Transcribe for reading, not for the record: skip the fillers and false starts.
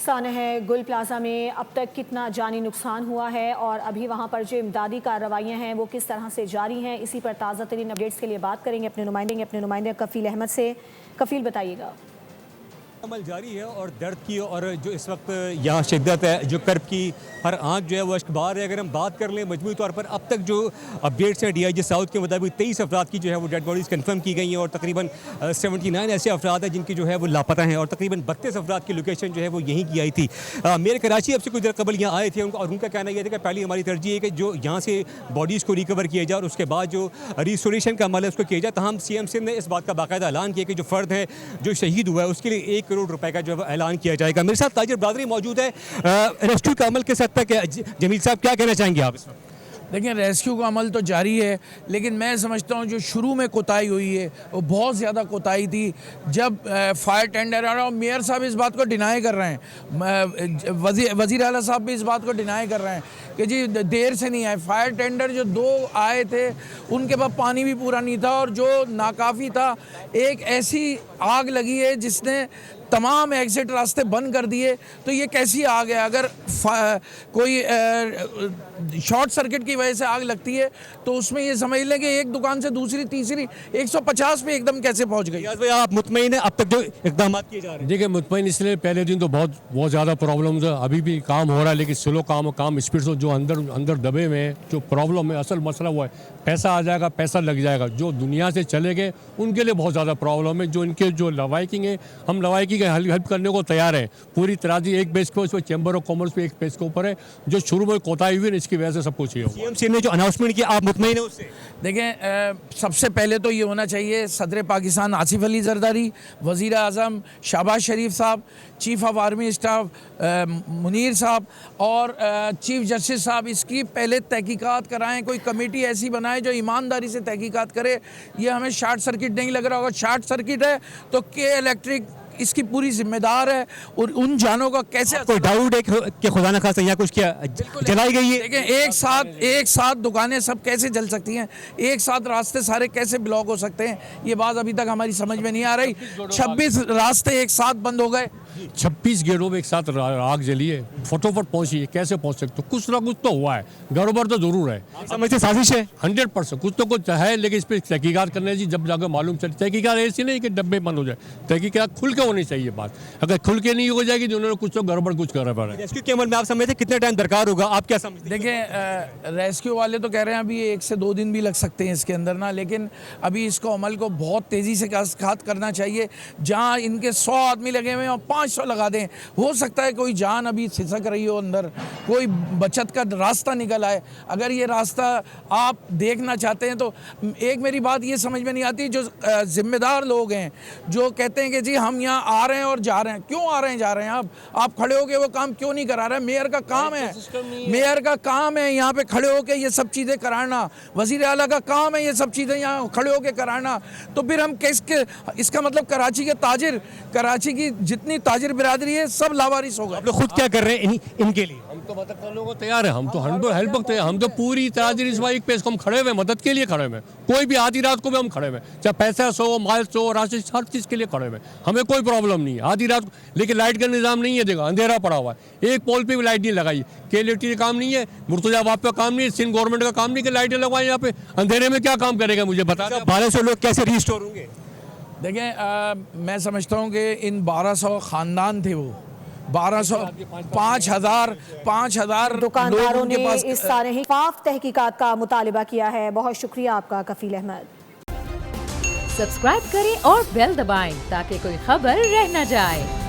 सानह गुल प्लाजा में अब तक कितना जानी नुकसान हुआ है और अभी वहां पर जो इमदादी कार्रवाइयां हैं वो किस तरह से जारी हैं, इसी पर ताज़ा तरीन अपडेट्स के लिए बात करेंगे अपने नुमाइंदे कफ़ील अहमद से। कफ़ील बताइएगा। अमल जारी है और दर्द की और जो इस वक्त यहाँ शिद्दत है, जो कर्ब की हर आंख जो है वो अश्कबार है। अगर हम बात कर लें मजमूई तौर पर अब तक जो अपडेट्स हैं DIG साउथ के मुताबिक 23 अफराद की जो है वो डेड बॉडीज़ कंफर्म की गई हैं और तकरीबन 79 ऐसे अफराद हैं जिनकी जो है वो लापता हैं और तकरीबन 32 अफराद की लोकेशन जो है वो यहीं की आई थी। मेरे कराची अब से कुछ देर कबल यहाँ आए थे और उनका कहना यह था कि पहली हमारी तरजीह है कि जो यहाँ से बॉडीज़ को रिकवर किया जाए और उसके बाद जो रिस्टोरेशन का अमल है उसको किया जाए। तमाम CM सिंध ने इस बात का बाकायदा ऐलान किया कि जो फ़र्द है जो शहीद हुआ है उसके लिए 1 करोड़ रुपए का जो है ऐलान किया जाएगा। मेरे साथ ताजिर बरादरी मौजूद है। रेस्क्यू का अमल किस हद तक है? जमील साहब क्या कहना चाहेंगे आप इस वक्त? देखिए, रेस्क्यू का अमल तो जारी है, लेकिन मैं समझता हूँ जो शुरू में कोताही हुई है वो बहुत ज़्यादा कोताही थी। जब फायर टेंडर आ रहा और मेयर साहब इस बात को डिनाई कर रहे हैं, वज़ीर आला साहब भी इस बात को डिनाई कर रहे हैं कि जी देर से नहीं आए। फायर टेंडर जो 2 आए थे उनके पास पानी भी पूरा नहीं था और जो नाकाफ़ी था, एक ऐसी आग लगी है जिसने तमाम एग्जिट रास्ते बंद कर दिए। तो ये कैसी आग है? अगर कोई शॉर्ट सर्किट की वजह से आग लगती है तो उसमें ये समझ लें कि एक दुकान से दूसरी तीसरी 150 पे एकदम कैसे पहुंच गई। भाई आप मुतमईन हैं अब तक जो इक़दाम किए जा रहे हैं? देखिए, मुतमईन इसलिए पहले दिन तो बहुत ज़्यादा प्रॉब्लम है, अभी भी काम हो रहा है लेकिन स्लो काम स्पीड से। जो अंदर दबे हुए हैं, जो प्रॉब्लम है, असल मसला वो है पैसा आ जाएगा, पैसा लग जाएगा। जो दुनिया से चले गए उनके लिए बहुत ज़्यादा प्रॉब्लम है। जो इनके जो लवाइकिंग है, हम लवाइकी का हेल्प करने को तैयार है। पूरी तराजी एक बेस पे, उसमें चैम्बर ऑफ कॉमर्स पे एक बेस के ऊपर है। जो शुरू में कोताही हुई इसकी वजह से सब कुछ ये CM सिंध ने जो अनाउंसमेंट किया, आप मुतमईन हैं उससे? देखें, सबसे पहले तो ये होना चाहिए सदर पाकिस्तान आसिफ अली जरदारी, वज़ीर आज़म शहबाज शरीफ साहब, chief of army staff Munir साहब और चीफ जस्टिस साहब इसकी पहले तहकीकात कराएं। कोई कमेटी ऐसी बनाए जो ईमानदारी से तहकीकात करे। ये हमें शॉर्ट सर्किट नहीं लग रहा होगा। शॉर्ट सर्किट है तो के इलेक्ट्रिक इसकी पूरी जिम्मेदार है और उन जानों का कैसे कोई डाउट है कि खुदा न खास्ता यहाँ कुछ क्या जलाई गई है? देखें, एक साथ दुकानें सब कैसे जल सकती हैं, एक साथ रास्ते सारे कैसे ब्लॉक हो सकते हैं, ये बात अभी तक हमारी समझ में नहीं आ रही। 26 रास्ते एक साथ बंद हो गए, 26 गेटों में एक साथ आग जली है। फटोफट पहुंची है, कैसे पहुंच सकते? कुछ ना कुछ तो हुआ है, गड़बड़ तो जरूर है। समझते साजिश है? 100% कुछ तो कुछ है, लेकिन इस पर तहकीकात करने जी जब जाकर मालूम चले। तहकीकात ऐसी नहीं कि डब्बे बंद हो जाए, तहकीकात खुल के होनी चाहिए बात। अगर खुल के नहीं हो जाएगी तो उन्होंने कुछ तो गड़बड़ कुछ कर रहा है। रेस्क्यू के अमल में आप समझते कितना टाइम दरकार होगा? आप क्या समझते हैं? देखें, रेस्क्यू वाले तो कह रहे हैं अभी 1 से 2 दिन भी लग सकते हैं इसके अंदर ना, लेकिन अभी इसको अमल को बहुत तेज़ी से खात करना चाहिए। जहाँ इनके 100 आदमी लगे हुए हैं और 500 लगा दें, हो सकता है कोई जान अभी सिसक रही हो अंदर, कोई बचत का रास्ता निकल आए। अगर ये रास्ता आप देखना चाहते हैं तो एक मेरी बात ये समझ में नहीं आती, जो जिम्मेदार लोग हैं जो कहते हैं कि जी हम यहाँ आ रहे हैं और जा रहे हैं, क्यों आ रहे हैं जा रहे हैं? आप खड़े होके वो काम क्यों नहीं करा रहे? मेयर का काम है, मेयर का काम है यहाँ पे खड़े होके ये सब चीज़ें कराना। वज़ीर आला का काम है ये सब चीज़ें यहाँ खड़े होके कराना। तो फिर हम किसके, इसका मतलब कराची के ताजिर, कराची की जितनी ताजिर बिरादरी है सब लावारिस होगा। आप लोग खुद क्या कर रहे हैं इनके लिए? हम तो मदद करने को तैयार है, हम तो हेल्प करते हैं। हम तो पूरी ताजिर इस बार एक पेश को हम खड़े हुए, मदद के लिए खड़े हुए। कोई भी आधी रात को भी हम खड़े हुए, चाहे पैसा हो, माल हो, राशन, हर चीज़ के लिए खड़े हुए। हमें कोई प्रॉब्लम नहीं है आधी रात। लेकिन लाइट का निज़ाम नहीं है, देखो अंधेरा पड़ा हुआ है, एक पोल पे भी लाइट नहीं लगाई। KLT का काम नहीं है, मुर्तजाबाद का काम नहीं है, सिंध गवर्नमेंट का काम नहीं कि लाइटें लगवाएं यहाँ पे। अंधेरे में क्या काम करेगा मुझे बता। 1200 लोग कैसे रिस्टोर होंगे? देखें, मैं समझता हूँ कि इन 1200 ख़ानदान थे, वो 1200 5,000 दुकानदारों ने इस सारे शफाफ तहकीकात का मुतालिबा किया है। बहुत शुक्रिया आपका कफील अहमद। सब्सक्राइब करें और बेल दबाएं ताकि कोई खबर रह न जाए।